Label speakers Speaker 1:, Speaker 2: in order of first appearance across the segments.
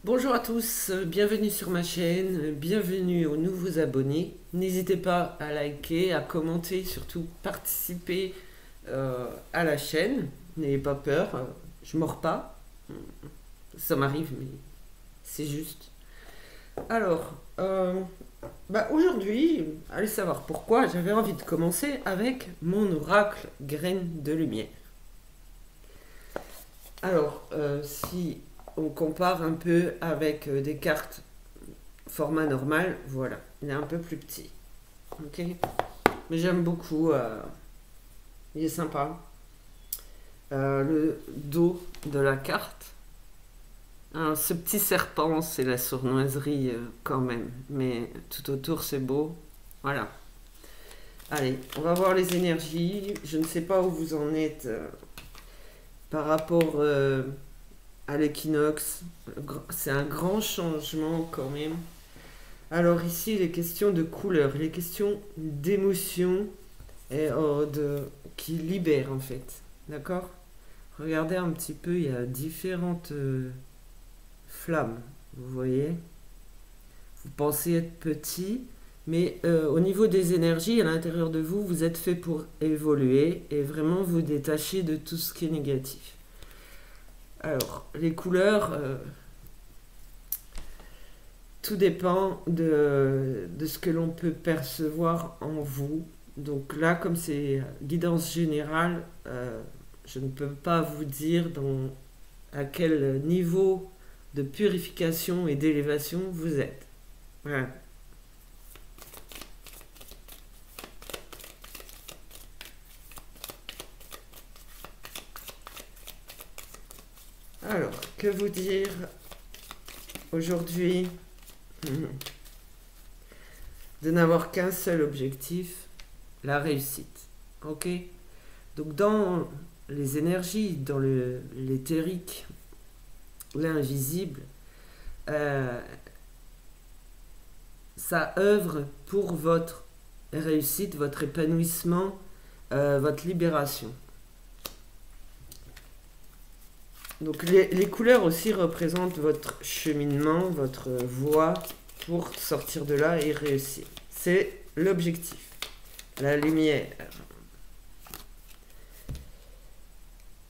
Speaker 1: Bonjour à tous, bienvenue sur ma chaîne, bienvenue aux nouveaux abonnés. N'hésitez pas à liker, à commenter, surtout participer à la chaîne. N'ayez pas peur, je mords pas. Ça m'arrive, mais c'est juste. Alors, aujourd'hui, allez savoir pourquoi, j'avais envie de commencer avec mon oracle graine de lumière. Alors, si on compare un peu avec des cartes format normal, voilà, il est un peu plus petit. Ok, mais j'aime beaucoup, il est sympa. Le dos de la carte, alors, ce petit serpent, c'est la sournoiserie quand même, mais tout autour c'est beau. Voilà. Allez, on va voir les énergies. Je ne sais pas où vous en êtes par rapport à l'équinoxe. C'est un grand changement quand même. Alors ici, il est question de couleur, il est question d'émotion et qui libère en fait. D'accord. Regardez un petit peu, il y a différentes flammes. Vous voyez. Vous pensez être petit, mais au niveau des énergies, à l'intérieur de vous, vous êtes fait pour évoluer et vraiment vous détacher de tout ce qui est négatif. Alors, les couleurs, tout dépend de ce que l'on peut percevoir en vous. Donc là, comme c'est guidance générale, je ne peux pas vous dire à quel niveau de purification et d'élévation vous êtes. Voilà. Alors, que vous dire aujourd'hui? De n'avoir qu'un seul objectif, la réussite. Ok. Donc dans les énergies, dans l'éthérique, l'invisible, euh, ça œuvre pour votre réussite, votre épanouissement, votre libération. Donc les couleurs aussi représentent votre cheminement, votre voie pour sortir de là et réussir. C'est l'objectif. La lumière.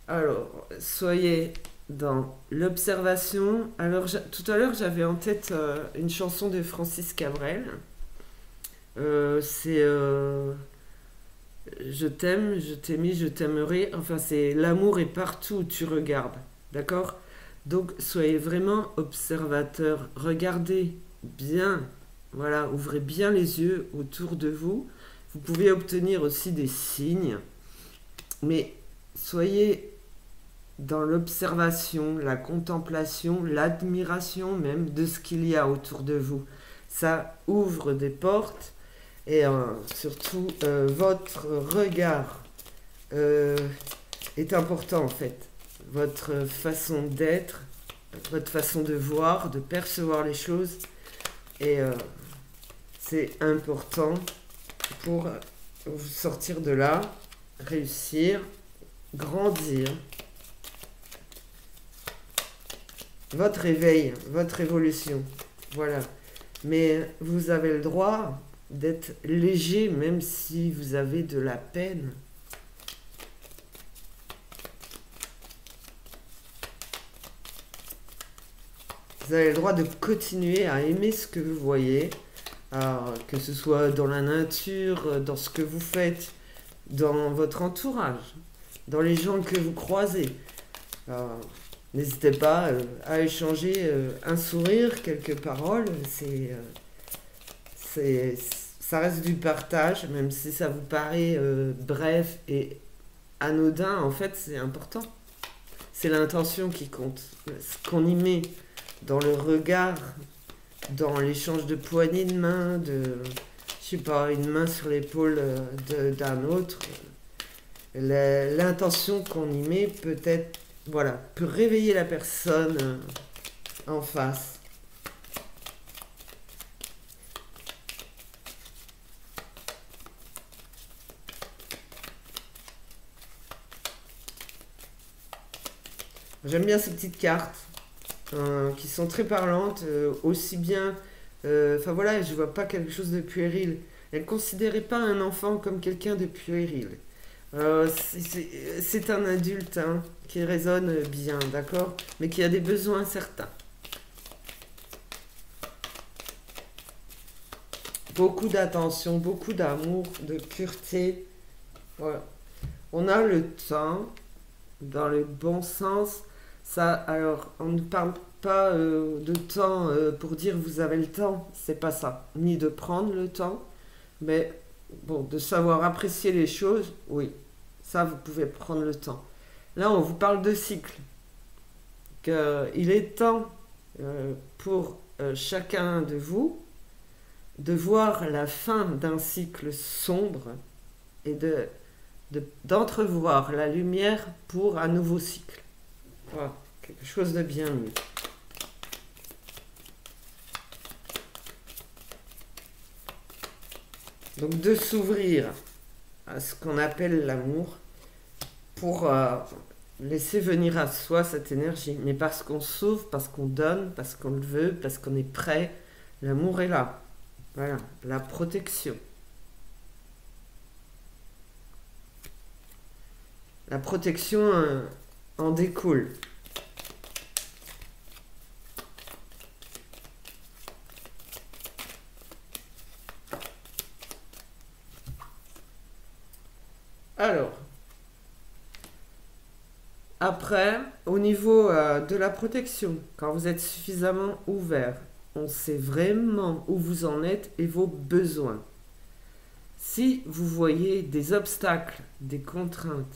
Speaker 1: Alors, soyez dans l'observation. Alors, tout à l'heure, j'avais en tête une chanson de Francis Cabrel. C'est Je t'aime, je t'aimais, je t'aimerai. Enfin, c'est l'amour est partout où tu regardes. D'accord. Donc, soyez vraiment observateur. Regardez bien. Voilà, ouvrez bien les yeux autour de vous. Vous pouvez obtenir aussi des signes. Mais soyez dans l'observation, la contemplation, l'admiration même de ce qu'il y a autour de vous. Ça ouvre des portes et surtout votre regard euh, est important en fait. Votre façon d'être, votre façon de voir, de percevoir les choses et c'est important pour vous sortir de là, réussir, grandir. Votre éveil, votre évolution. Voilà. Mais vous avez le droit d'être léger même si vous avez de la peine. Vous avez le droit de continuer à aimer ce que vous voyez, que ce soit dans la nature, dans ce que vous faites, dans votre entourage, dans les gens que vous croisez. Alors, n'hésitez pas à échanger un sourire, quelques paroles. Ça reste du partage, même si ça vous paraît bref et anodin. En fait, c'est important. C'est l'intention qui compte. Ce qu'on y met dans le regard, dans l'échange de poignées de main, je sais pas, une main sur l'épaule d'un autre. L'intention qu'on y met peut-être, voilà, peut réveiller la personne en face. J'aime bien ces petites cartes qui sont très parlantes, aussi bien... Enfin voilà, je vois pas quelque chose de puéril. Elle ne considérait pas un enfant comme quelqu'un de puéril. C'est un adulte hein, qui raisonne bien, d'accord? Mais qui a des besoins certains. Beaucoup d'attention, beaucoup d'amour, de pureté. Voilà. On a le temps, dans le bon sens. Ça, alors, on ne parle pas de temps pour dire vous avez le temps, c'est pas ça. Ni de prendre le temps, mais bon, de savoir apprécier les choses, oui, ça vous pouvez prendre le temps. Là, on vous parle de cycle. Il est temps pour chacun de vous de voir la fin d'un cycle sombre et d'entrevoir la lumière pour un nouveau cycle. Voilà, quelque chose de bien mieux. Donc de s'ouvrir à ce qu'on appelle l'amour pour laisser venir à soi cette énergie. Mais parce qu'on s'ouvre, parce qu'on donne, parce qu'on le veut, parce qu'on est prêt, l'amour est là. Voilà, la protection. La protection en découle. Alors, après, au niveau de la protection, quand vous êtes suffisamment ouvert, on sait vraiment où vous en êtes et vos besoins. Si vous voyez des obstacles, des contraintes,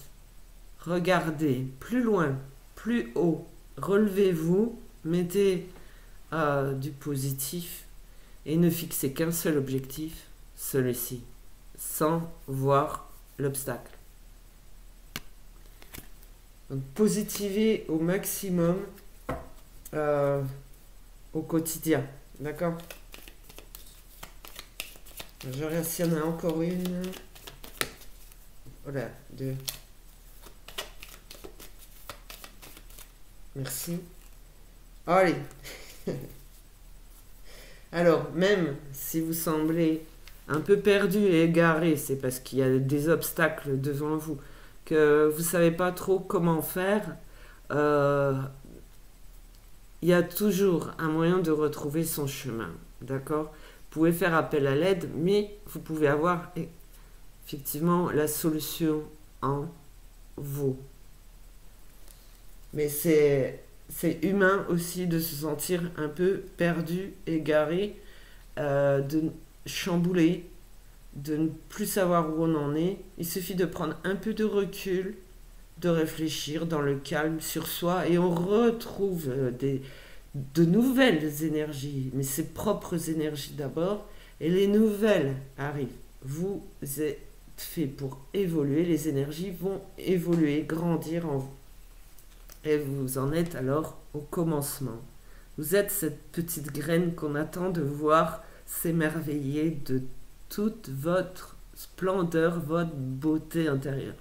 Speaker 1: regardez plus loin, plus haut, relevez-vous, mettez du positif et ne fixez qu'un seul objectif, celui-ci, sans voir l'obstacle. Donc positivez au maximum au quotidien, d'accord? Je regarde s'il y en a encore une. Voilà, deux. Merci. Allez. Alors, même si vous semblez un peu perdu et égaré, c'est parce qu'il y a des obstacles devant vous, que vous ne savez pas trop comment faire, il y a toujours un moyen de retrouver son chemin, d'accord? Vous pouvez faire appel à l'aide, mais vous pouvez avoir effectivement la solution en vous. Mais c'est humain aussi de se sentir un peu perdu, égaré, de chambouler, de ne plus savoir où on en est. Il suffit de prendre un peu de recul, de réfléchir dans le calme sur soi et on retrouve de nouvelles énergies, mais ses propres énergies d'abord, et les nouvelles arrivent. Vous êtes fait pour évoluer, les énergies vont évoluer, grandir en vous. Et vous en êtes alors au commencement. Vous êtes cette petite graine qu'on attend de voir s'émerveiller de toute votre splendeur, votre beauté intérieure.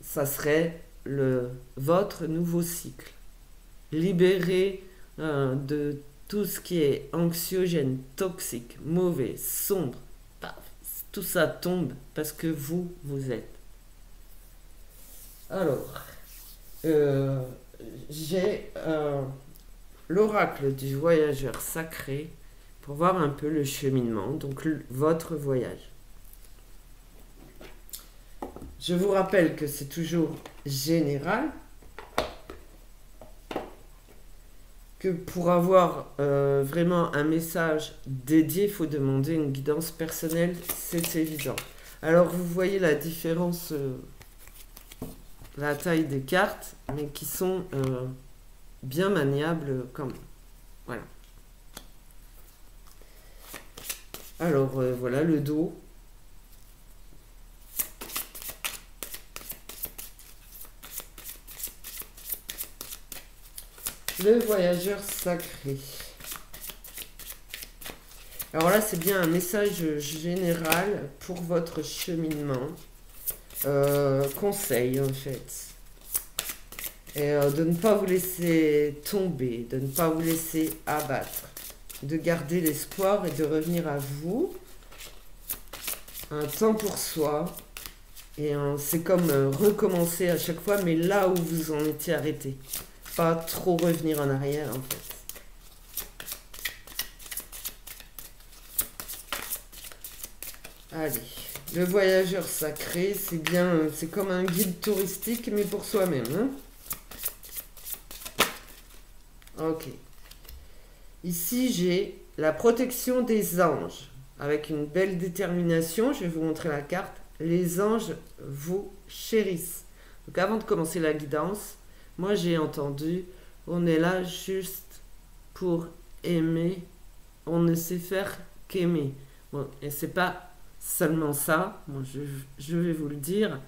Speaker 1: Ça serait votre nouveau cycle. Libéré de tout ce qui est anxiogène, toxique, mauvais, sombre. Paf, tout ça tombe parce que vous êtes. Alors, j'ai l'oracle du voyageur sacré pour voir un peu le cheminement, donc votre voyage. Je vous rappelle que c'est toujours général, que pour avoir vraiment un message dédié, il faut demander une guidance personnelle, c'est évident. Alors vous voyez la différence, la taille des cartes, mais qui sont bien maniables comme voilà. Alors voilà le dos. Le voyageur sacré. Alors là, c'est bien un message général pour votre cheminement. Conseil, en fait. Et de ne pas vous laisser tomber, de ne pas vous laisser abattre, de garder l'espoir et de revenir à vous. Un temps pour soi. Et c'est comme recommencer à chaque fois, mais là où vous en étiez arrêté. Pas trop revenir en arrière, en fait. Allez, le voyageur sacré, c'est bien, c'est comme un guide touristique, mais pour soi-même. Hein? Ok. Ici, j'ai la protection des anges. Avec une belle détermination, je vais vous montrer la carte. Les anges vous chérissent. Donc avant de commencer la guidance, moi j'ai entendu, on est là juste pour aimer, on ne sait faire qu'aimer. Bon, et c'est pas seulement ça, bon, je vais vous le dire.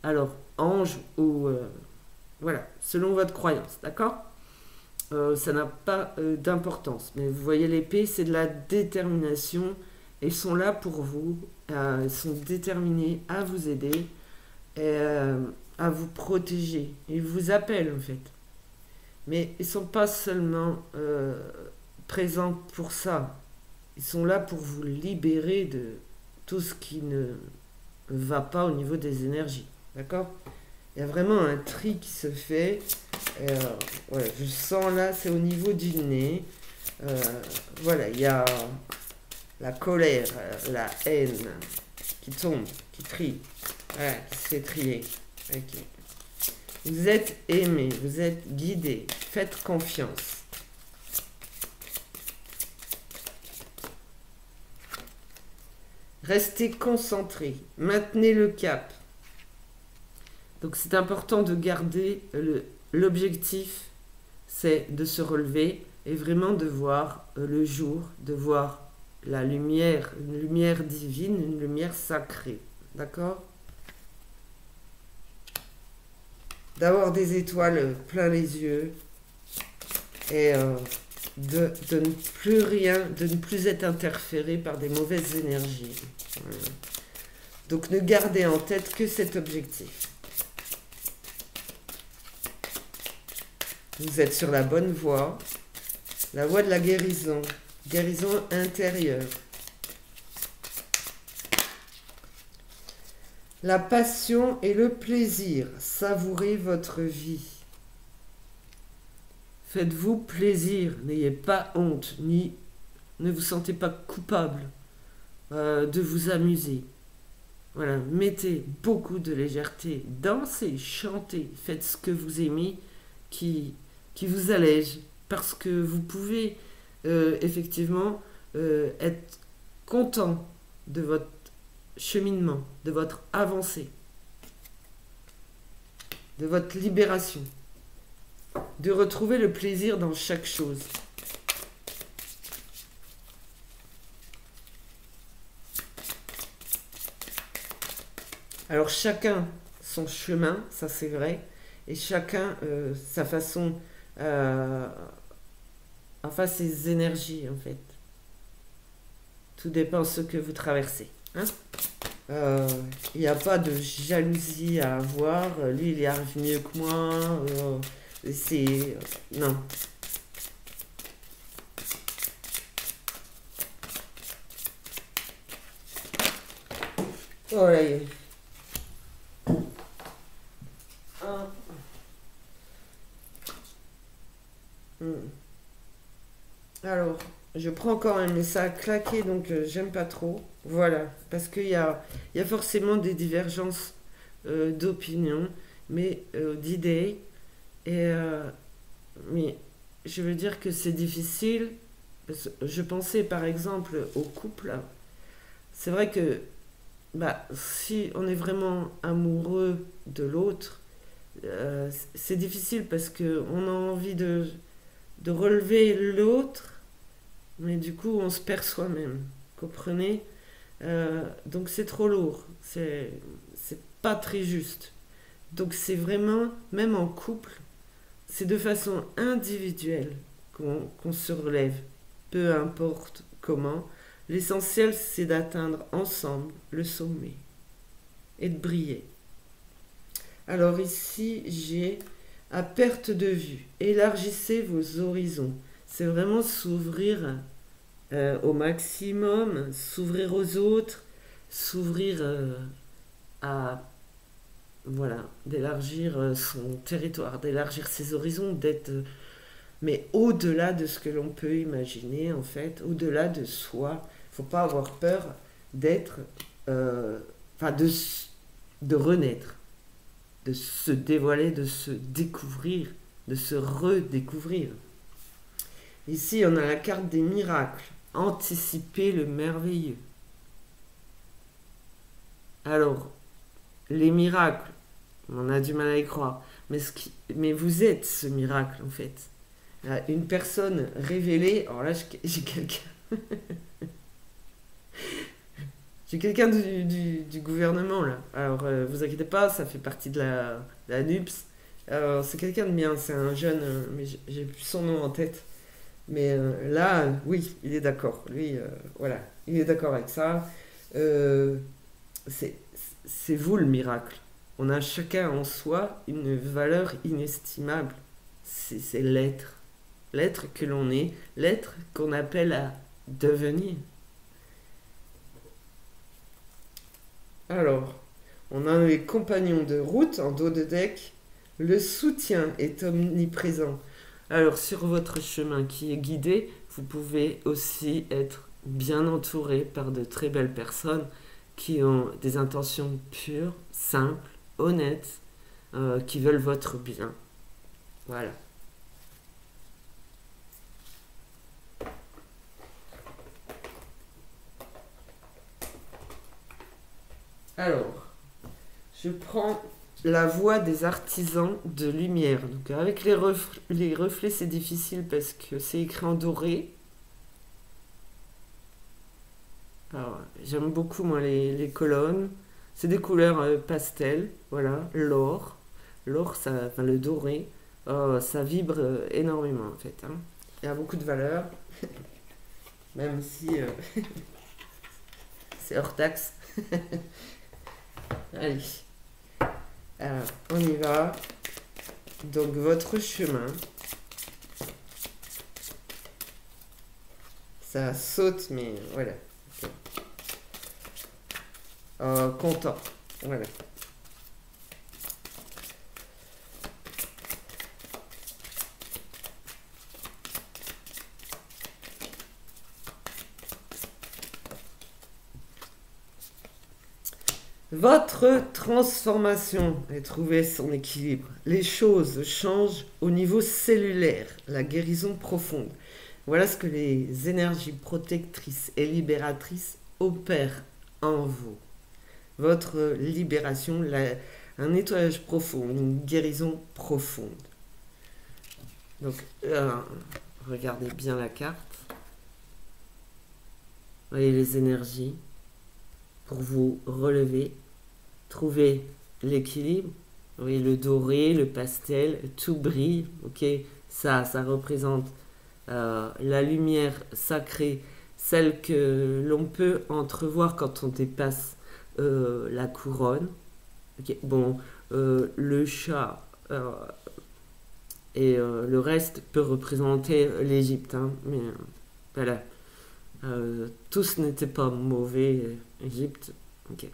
Speaker 1: Alors, ange ou... voilà, selon votre croyance, d'accord? Ça n'a pas d'importance. Mais vous voyez, l'épée, c'est de la détermination. Ils sont là pour vous. Ils sont déterminés à vous aider et à vous protéger. Ils vous appellent, en fait. Mais ils ne sont pas seulement présents pour ça. Ils sont là pour vous libérer de tout ce qui ne va pas au niveau des énergies. D'accord? Il y a vraiment un tri qui se fait. Ouais, je sens là, c'est au niveau du nez. Voilà, il y a la colère, la haine qui tombe, qui trie. Voilà, qui se fait trier. Ok. Vous êtes aimé, vous êtes guidé. Faites confiance. Restez concentré. Maintenez le cap. Donc c'est important de garder l'objectif, c'est de se relever et vraiment de voir le jour, de voir la lumière, une lumière divine, une lumière sacrée. D'accord? D'avoir des étoiles plein les yeux et de ne plus rien, de ne plus être interféré par des mauvaises énergies. Voilà. Donc ne gardez en tête que cet objectif. Vous êtes sur la bonne voie, la voie de la guérison intérieure. La passion et le plaisir, savourez votre vie. Faites-vous plaisir, n'ayez pas honte, ni ne vous sentez pas coupable de vous amuser. Voilà, mettez beaucoup de légèreté, dansez, chantez, faites ce que vous aimez qui vous allège, parce que vous pouvez effectivement être content de votre cheminement, de votre avancée, de votre libération, de retrouver le plaisir dans chaque chose. Alors chacun son chemin, ça c'est vrai, et chacun sa façon, enfin ses énergies en fait. Tout dépend de ce que vous traversez. Hein? Il n'y a pas de jalousie à avoir. Lui, il y arrive mieux que moi. Non. Oh là, alors, je prends quand même, mais ça a claqué, donc j'aime pas trop. Voilà, parce qu'il y a forcément des divergences d'opinion, mais d'idées. Et, mais je veux dire que c'est difficile. Je pensais par exemple au couple. C'est vrai que si on est vraiment amoureux de l'autre, c'est difficile parce qu'on a envie de relever l'autre, mais du coup on se perd soi-même. Comprenez? Donc c'est trop lourd, c'est pas très juste. Donc c'est vraiment, même en couple, c'est de façon individuelle qu'on se relève, peu importe comment. L'essentiel c'est d'atteindre ensemble le sommet et de briller. Alors ici j'ai à perte de vue. Élargissez vos horizons. C'est vraiment s'ouvrir au maximum, s'ouvrir aux autres, s'ouvrir à, voilà, d'élargir son territoire, d'élargir ses horizons, d'être, mais au-delà de ce que l'on peut imaginer, en fait, au-delà de soi. Faut pas avoir peur d'être, enfin, de renaître, de se dévoiler, de se découvrir, de se redécouvrir. Ici, on a la carte des miracles. Anticiper le merveilleux. Alors, les miracles, on a du mal à y croire. Mais vous êtes ce miracle, en fait. Une personne révélée. Alors là, j'ai quelqu'un. J'ai quelqu'un du gouvernement, là. Alors, vous inquiétez pas, ça fait partie de la NUPS. Alors, c'est quelqu'un de bien, c'est un jeune, mais j'ai plus son nom en tête. Mais là, oui, il est d'accord. Lui, voilà, il est d'accord avec ça. Euh, c'est c'est vous le miracle. On a chacun en soi une valeur inestimable. C'est l'être. L'être que l'on est, l'être qu'on appelle à devenir. Alors, on a les compagnons de route en dos de deck. Le soutien est omniprésent. Alors, sur votre chemin qui est guidé, vous pouvez aussi être bien entouré par de très belles personnes qui ont des intentions pures, simples, honnêtes, qui veulent votre bien. Voilà. Alors, je prends la voix des artisans de lumière. Donc, avec les reflets, c'est difficile parce que c'est écrit en doré. Alors, j'aime beaucoup, moi, les colonnes. C'est des couleurs pastel, voilà, l'or. L'or, ça, enfin, le doré, ça vibre énormément, en fait, hein. Il y a beaucoup de valeur, même si c'est hors taxe. Allez, alors, on y va. Donc, votre chemin, ça saute, mais voilà. Content, voilà. Votre transformation est trouvé son équilibre. Les choses changent au niveau cellulaire, la guérison profonde. Voilà ce que les énergies protectrices et libératrices opèrent en vous. Votre libération, un nettoyage profond, une guérison profonde. Donc, regardez bien la carte. Voyez les énergies pour vous relever, trouver l'équilibre. Vous voyez le doré, le pastel, tout brille. Ok, ça représente la lumière sacrée, celle que l'on peut entrevoir quand on dépasse la couronne. Okay. Bon, le chat et le reste peut représenter l'Égypte, hein, mais voilà. Tous n'étaient pas mauvais, Égypte. Ok.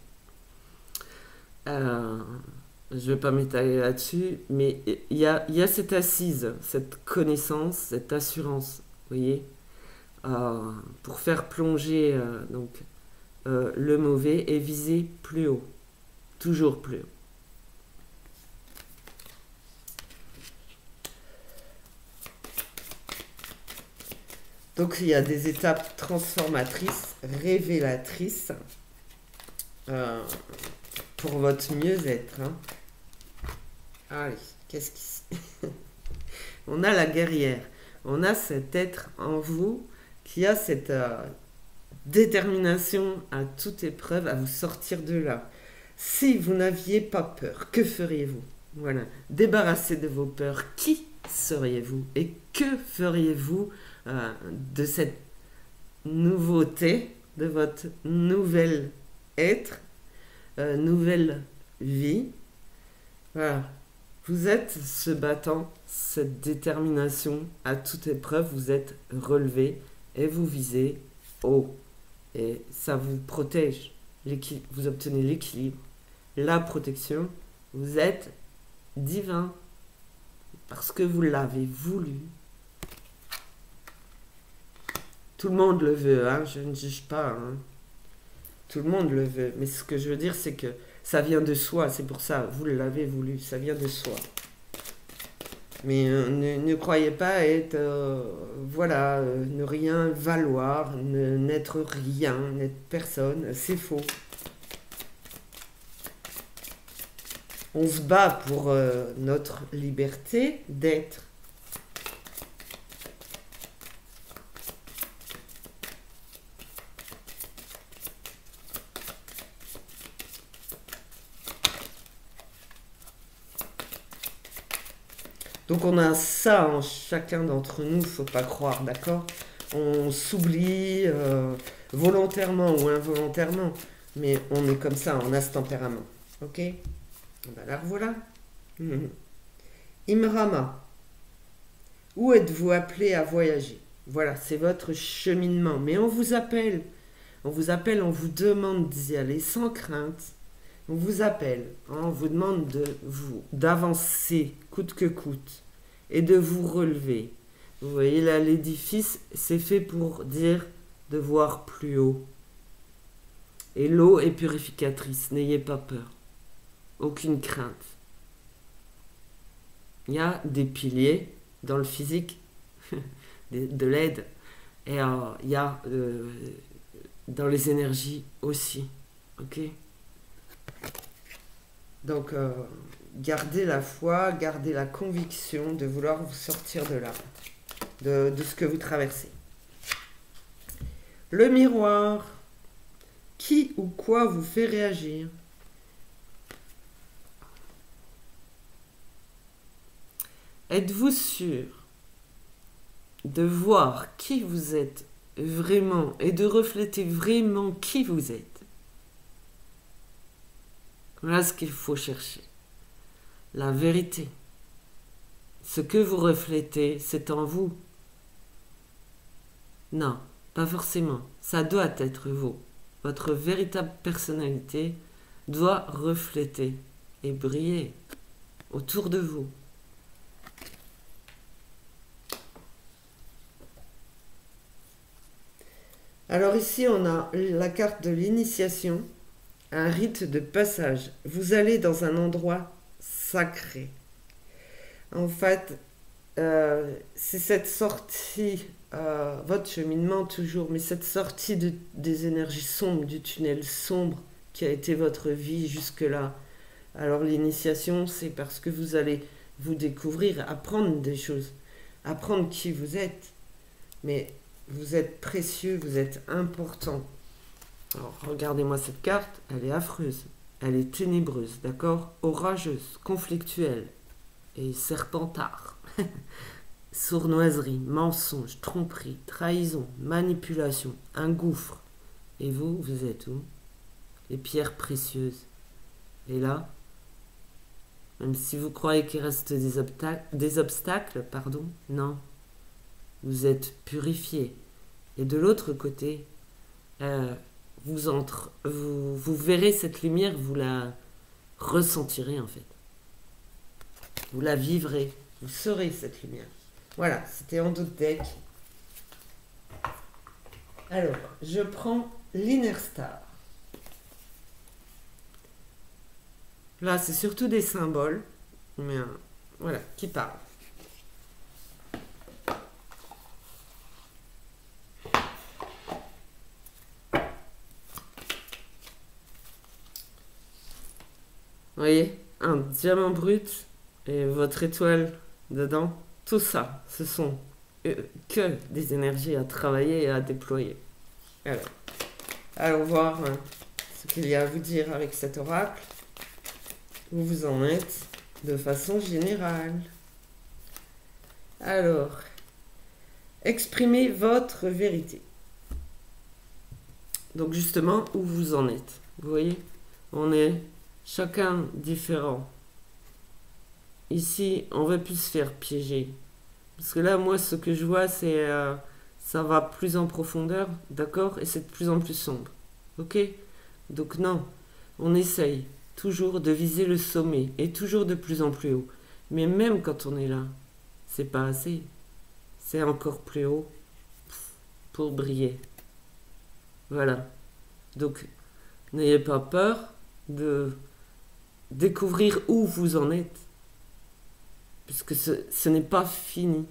Speaker 1: Je vais pas m'étaler là-dessus, mais il y a cette assise, cette connaissance, cette assurance, vous voyez, pour faire plonger donc le mauvais et viser plus haut, toujours plus haut. Donc il y a des étapes transformatrices, révélatrices pour votre mieux-être, hein. Allez, qu'est-ce qui... On a la guerrière, on a cet être en vous qui a cette détermination à toute épreuve à vous sortir de là. Si vous n'aviez pas peur, que feriez-vous? Voilà, débarrassez de vos peurs. Qui seriez-vous et que feriez-vous de cette nouveauté, de votre nouvel être, nouvelle vie? Voilà. Vous êtes ce battant, cette détermination à toute épreuve, vous êtes relevé et vous visez haut. Et ça vous protège. Vous obtenez l'équilibre, la protection. Vous êtes divin parce que vous l'avez voulu. Tout le monde le veut, hein, je ne juge pas. Hein. Tout le monde le veut. Mais ce que je veux dire, c'est que ça vient de soi. C'est pour ça, vous l'avez voulu. Ça vient de soi. Mais ne croyez pas être, voilà, ne rien valoir, n'être rien, n'être personne. C'est faux. On se bat pour notre liberté d'être. Donc on a ça en chacun d'entre nous, faut pas croire, d'accord? On s'oublie volontairement ou involontairement, mais on est comme ça, on a ce tempérament, ok? Ben alors voilà. Imrama, où êtes-vous appelé à voyager? Voilà, c'est votre cheminement, mais on vous appelle, on vous demande d'y aller sans crainte. On vous appelle, hein, on vous demande d'avancer coûte que coûte et de vous relever. Vous voyez là, l'édifice, c'est fait pour dire de voir plus haut. Et l'eau est purificatrice, n'ayez pas peur. Aucune crainte. Il y a des piliers dans le physique, de l'aide, et il y a dans les énergies aussi. Ok ? Donc, gardez la foi, gardez la conviction de vouloir vous sortir de là, de ce que vous traversez. Le miroir. Qui ou quoi vous fait réagir? Êtes-vous sûr de voir qui vous êtes vraiment et de refléter vraiment qui vous êtes? Voilà ce qu'il faut chercher. La vérité. Ce que vous reflétez, c'est en vous. Non, pas forcément. Ça doit être vous. Votre véritable personnalité doit refléter et briller autour de vous. Alors ici, on a la carte de l'initiation. Un rite de passage. Vous allez dans un endroit sacré. En fait, c'est cette sortie, votre cheminement toujours, mais cette sortie des énergies sombres, du tunnel sombre qui a été votre vie jusque-là. Alors l'initiation, c'est parce que vous allez vous découvrir, apprendre des choses, apprendre qui vous êtes. Mais vous êtes précieux, vous êtes important. Alors, regardez-moi cette carte, elle est affreuse, elle est ténébreuse, d'accord? Orageuse, conflictuelle et serpentard. Sournoiserie, mensonge, tromperie, trahison, manipulation, un gouffre. Et vous, vous êtes où? Les pierres précieuses. Et là, même si vous croyez qu'il reste des obstacles, pardon, non. Vous êtes purifié. Et de l'autre côté, vous verrez cette lumière, vous la ressentirez en fait. Vous la vivrez, vous serez cette lumière. Voilà, c'était en d'autres decks. Alors, je prends l'Inner Star. Là, c'est surtout des symboles, mais voilà, qui parlent. Vous voyez, un diamant brut et votre étoile dedans, tout ça, ce sont que des énergies à travailler et à déployer. Alors, allons voir ce qu'il y a à vous dire avec cet oracle, où vous en êtes de façon générale. Alors, exprimez votre vérité. Donc justement, où vous en êtes. Vous voyez, on est chacun différent. ici, on va plus se faire piéger. Parce que là, moi, ce que je vois, c'est ça va plus en profondeur, d'accord? Et c'est de plus en plus sombre. Ok? Donc non, on essaye toujours de viser le sommet et toujours de plus en plus haut. Mais même quand on est là, c'est pas assez. C'est encore plus haut pour briller. Voilà. Donc, n'ayez pas peur de découvrir où vous en êtes. Puisque ce n'est pas fini.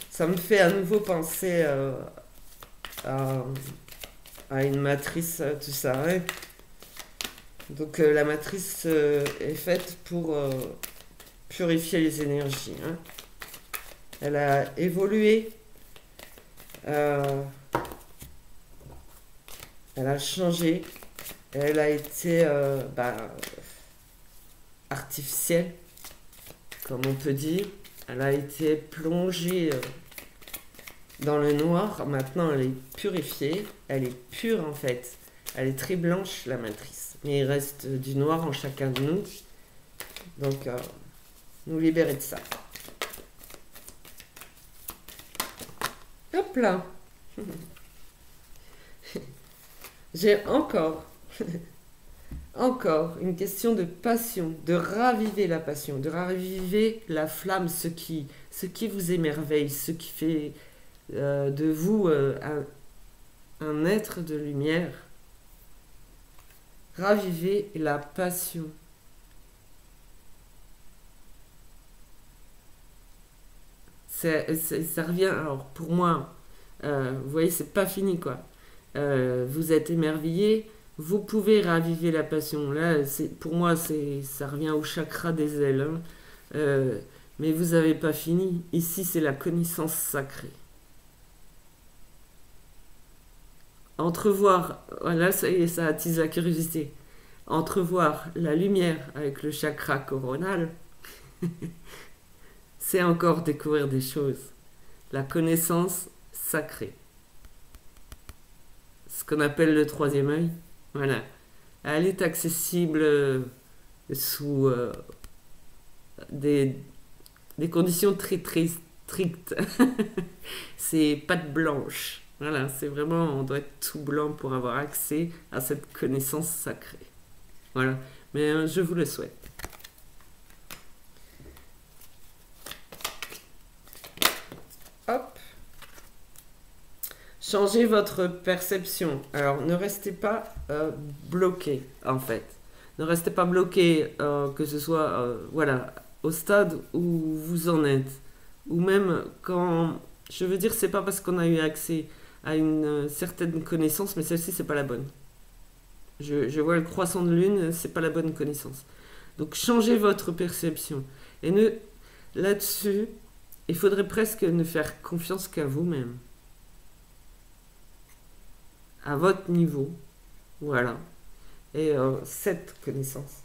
Speaker 1: Ça me fait à nouveau penser à, à une matrice, tout ça. Ouais. Donc la matrice est faite pour purifier les énergies. Hein. Elle a évolué, euh, elle a changé, elle a été artificielle, comme on peut dire. Elle a été plongée dans le noir. Maintenant, elle est purifiée. Elle est pure en fait. Elle est très blanche, la matrice. Mais il reste du noir en chacun de nous. Donc, nous libérer de ça. Hop là. J'ai encore une question de passion, de raviver la passion, de raviver la flamme, ce qui vous émerveille, ce qui fait de vous un être de lumière. Raviver la passion. Ça revient, alors pour moi, vous voyez, c'est pas fini quoi. Vous êtes émerveillé, vous pouvez raviver la passion. Là, pour moi, ça revient au chakra des ailes. Hein. Mais vous n'avez pas fini. Ici, c'est la connaissance sacrée. Entrevoir, voilà, ça attise la curiosité. Entrevoir la lumière avec le chakra coronal, c'est encore découvrir des choses. La connaissance sacrée. Ce qu'on appelle le troisième œil. Voilà. Elle est accessible sous des conditions très très strictes. C'est patte blanche. Voilà, c'est vraiment, on doit être tout blanc pour avoir accès à cette connaissance sacrée. Voilà, mais je vous le souhaite. Hop. Changez votre perception. Alors, ne restez pas bloqué, en fait. Ne restez pas bloqué, que ce soit voilà, au stade où vous en êtes. Ou même quand... Je veux dire, c'est pas parce qu'on a eu accès à une certaine connaissance, mais celle-ci, c'est pas la bonne. Je vois le croissant de lune, c'est pas la bonne connaissance. Donc, changez votre perception. Et là-dessus, il faudrait presque ne faire confiance qu'à vous-même. À votre niveau. Voilà. Et cette connaissance.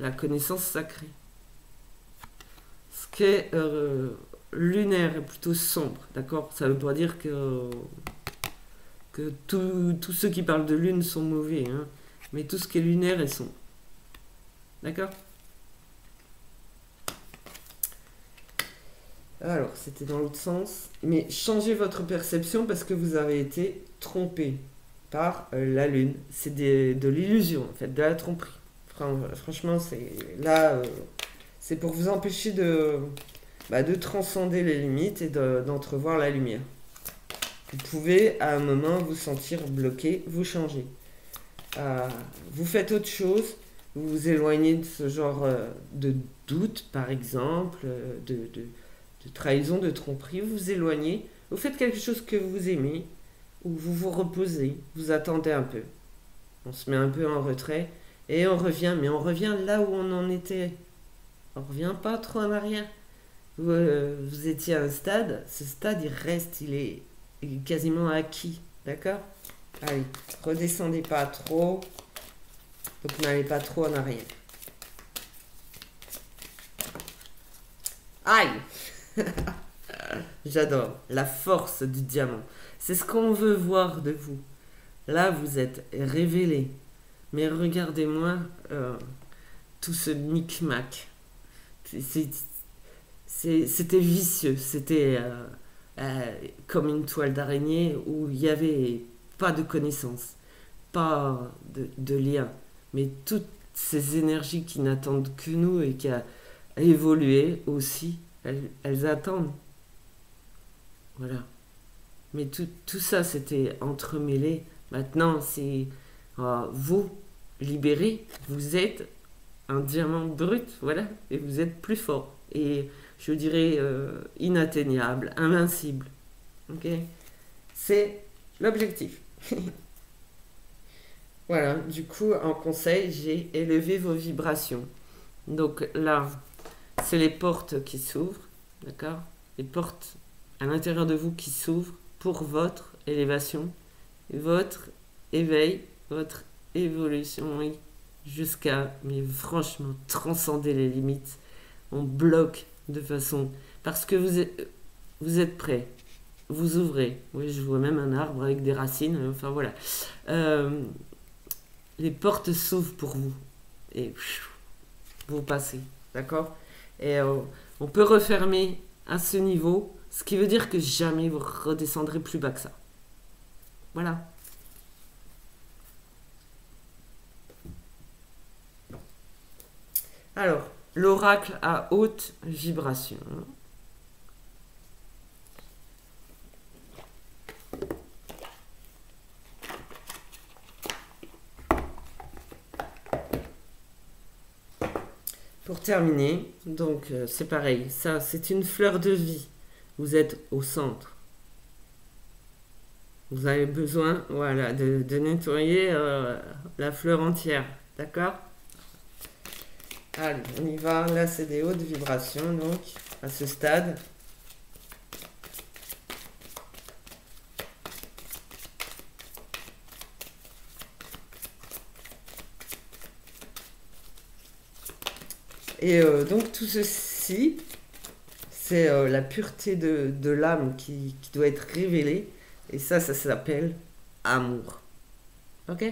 Speaker 1: La connaissance sacrée. Ce qui est lunaire est plutôt sombre. D'accord? Ça ne veut pas dire que tous ceux qui parlent de lune sont mauvais. Hein, mais tout ce qui est lunaire est sombre. D'accord? Alors, c'était dans l'autre sens. Mais changez votre perception parce que vous avez été trompé par la lune. C'est de l'illusion, en fait, de la tromperie. Franchement, c'est pour vous empêcher de transcender les limites et d'entrevoir la lumière. Vous pouvez, à un moment, vous sentir bloqué, vous changez. Vous faites autre chose, vous vous éloignez de ce genre de doute, par exemple, de trahison, de tromperie, vous vous éloignez, vous faites quelque chose que vous aimez, ou vous vous reposez, vous attendez un peu. On se met un peu en retrait, et on revient, mais on revient là où on en était. On ne revient pas trop en arrière. Vous étiez à un stade, ce stade il reste, il est quasiment acquis, d'accord? Allez, redescendez pas trop, donc n'allez pas trop en arrière. Aïe! J'adore. La force du diamant. C'est ce qu'on veut voir de vous. Là, vous êtes révélé. Mais regardez-moi tout ce micmac. C'était vicieux. C'était comme une toile d'araignée où il n'y avait pas de connaissances, pas de lien. Mais toutes ces énergies qui n'attendent que nous et qui a évolué aussi, elles attendent. Voilà. Mais tout ça, c'était entremêlé. Maintenant, c'est vous libérez, vous êtes un diamant brut, voilà, et vous êtes plus fort. Et je dirais inatteignable, invincible. Ok. C'est l'objectif. Voilà, du coup, en conseil, j'ai élevé vos vibrations. Donc là, c'est les portes qui s'ouvrent, d'accord? Les portes à l'intérieur de vous qui s'ouvrent pour votre élévation, votre éveil, votre évolution, oui, jusqu'à, mais franchement, transcender les limites. On bloque de façon... Parce que vous êtes prêts, vous ouvrez. Oui, je vois même un arbre avec des racines, enfin voilà. Les portes s'ouvrent pour vous. Et vous passez, d'accord? Et on peut refermer à ce niveau, ce qui veut dire que jamais vous redescendrez plus bas que ça. Voilà. Alors, l'oracle à haute vibration. Pour terminer, donc c'est pareil, ça c'est une fleur de vie. Vous êtes au centre. Vous avez besoin, voilà, de nettoyer la fleur entière, d'accord? Allez, on y va. Là, c'est des hautes vibrations, donc, à ce stade. Et donc, tout ceci, c'est la pureté de l'âme qui doit être révélée. Et ça s'appelle amour. Ok?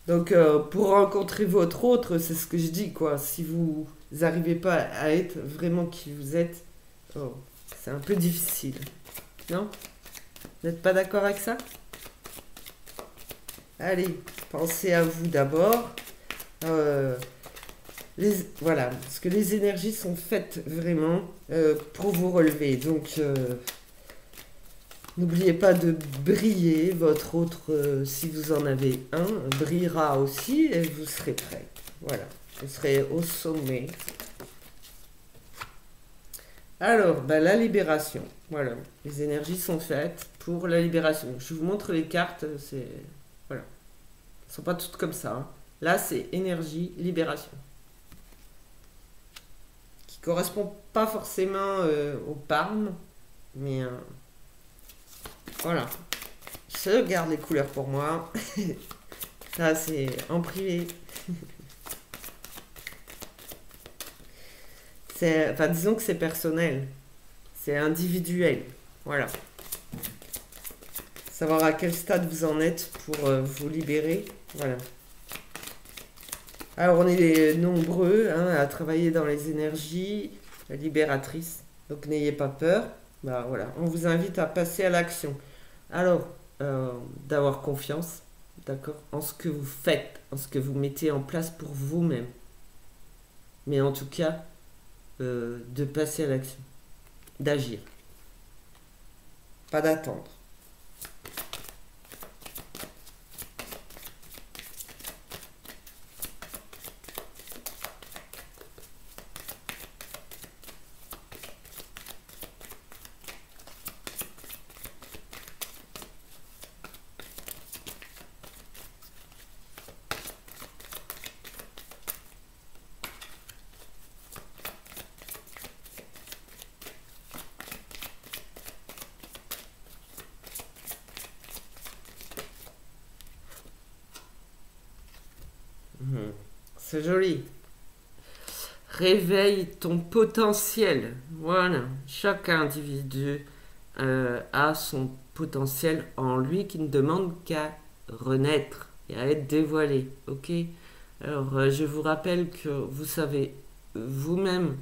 Speaker 1: Donc, pour rencontrer votre autre, c'est ce que je dis, quoi. Si vous n'arrivez pas à être vraiment qui vous êtes, oh, c'est un peu difficile. Non? Vous n'êtes pas d'accord avec ça? Allez, pensez à vous d'abord. Voilà, parce que les énergies sont faites vraiment pour vous relever. Donc, n'oubliez pas de briller. Votre autre, si vous en avez un, brillera aussi et vous serez prêt. Voilà, vous serez au sommet. Alors, ben, la libération. Voilà, les énergies sont faites pour la libération. Je vous montre les cartes, c'est... Voilà. Elles ne sont pas toutes comme ça. Hein. Là, c'est énergie, libération. Qui correspond pas forcément au Parme, mais voilà. Je garde les couleurs pour moi. Ça, c'est en privé. Enfin, disons que c'est personnel. C'est individuel. Voilà. Savoir à quel stade vous en êtes pour vous libérer. Voilà. Alors, on est nombreux hein, à travailler dans les énergies libératrices. Donc, n'ayez pas peur. Bah, voilà. On vous invite à passer à l'action. Alors, d'avoir confiance, d'accord, en ce que vous faites, en ce que vous mettez en place pour vous-même. Mais en tout cas, de passer à l'action, d'agir. Pas d'attendre. C'est joli. Réveille ton potentiel. Voilà. Chaque individu a son potentiel en lui qui ne demande qu'à renaître et à être dévoilé. Ok. Alors, je vous rappelle que vous savez vous-même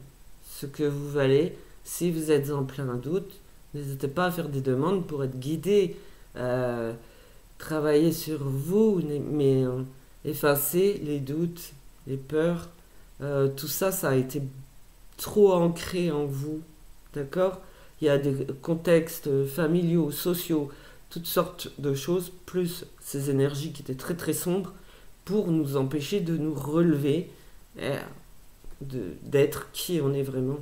Speaker 1: ce que vous valez. Si vous êtes en plein doute, n'hésitez pas à faire des demandes pour être guidé. Travailler sur vous, mais effacer les doutes, les peurs. Tout ça, ça a été trop ancré en vous. D'accord? Il y a des contextes familiaux, sociaux, toutes sortes de choses, plus ces énergies qui étaient très très sombres, pour nous empêcher de nous relever, d'être qui on est vraiment.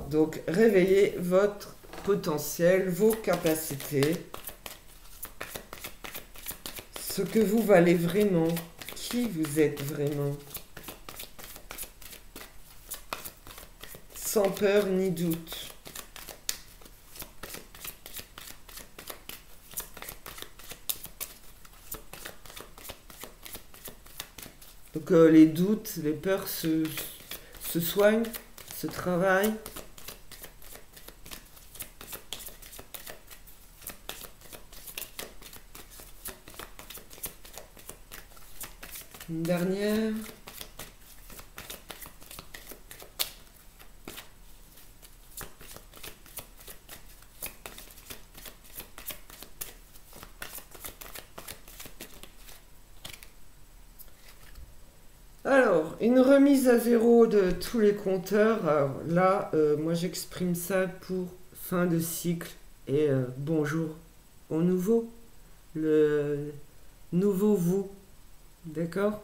Speaker 1: Donc, réveillez votre potentiel, vos capacités, ce que vous valez vraiment, qui vous êtes vraiment, sans peur ni doute. Donc les doutes, les peurs se soignent, se travaillent. Une dernière. Alors, une remise à zéro de tous les compteurs. Alors là, moi j'exprime ça pour fin de cycle et bonjour au nouveau, le nouveau vous. D'accord?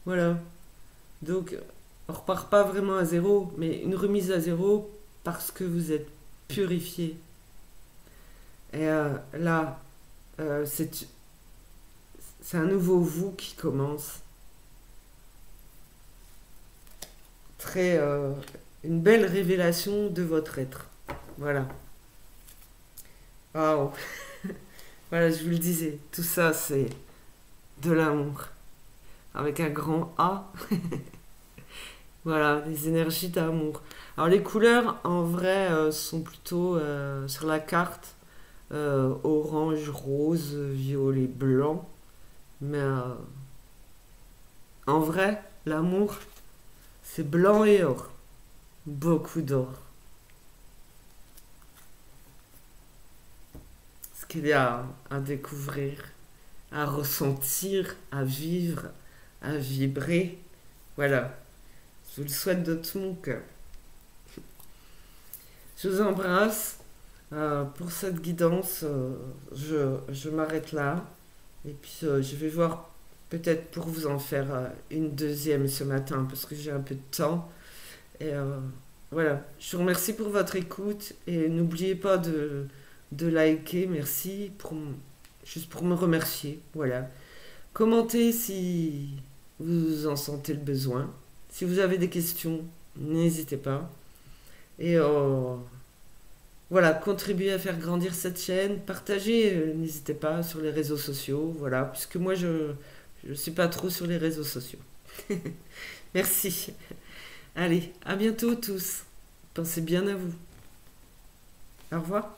Speaker 1: Voilà. Donc, on repart pas vraiment à zéro, mais une remise à zéro parce que vous êtes purifié. Et là, c'est un nouveau vous qui commence. Très, une belle révélation de votre être. Voilà. Waouh. Voilà, je vous le disais, tout ça c'est de l'amour. Avec un grand A. Voilà, des énergies d'amour. Alors les couleurs en vrai sont plutôt sur la carte orange, rose, violet, blanc. Mais en vrai, l'amour, c'est blanc et or. Beaucoup d'or. Ce qu'il y a à découvrir, à ressentir, à vivre, à vibrer. Voilà. Je vous le souhaite de tout mon cœur. Je vous embrasse. Pour cette guidance, je m'arrête là. Et puis je vais voir peut-être pour vous en faire une deuxième ce matin parce que j'ai un peu de temps. Et voilà. Je vous remercie pour votre écoute et n'oubliez pas de liker. Merci juste pour me remercier. Voilà. Commentez si vous en sentez le besoin. Si vous avez des questions, n'hésitez pas. Et voilà, contribuez à faire grandir cette chaîne. Partagez, n'hésitez pas sur les réseaux sociaux. Voilà, puisque moi, je ne suis pas trop sur les réseaux sociaux. Merci. Allez, à bientôt tous. Pensez bien à vous. Au revoir.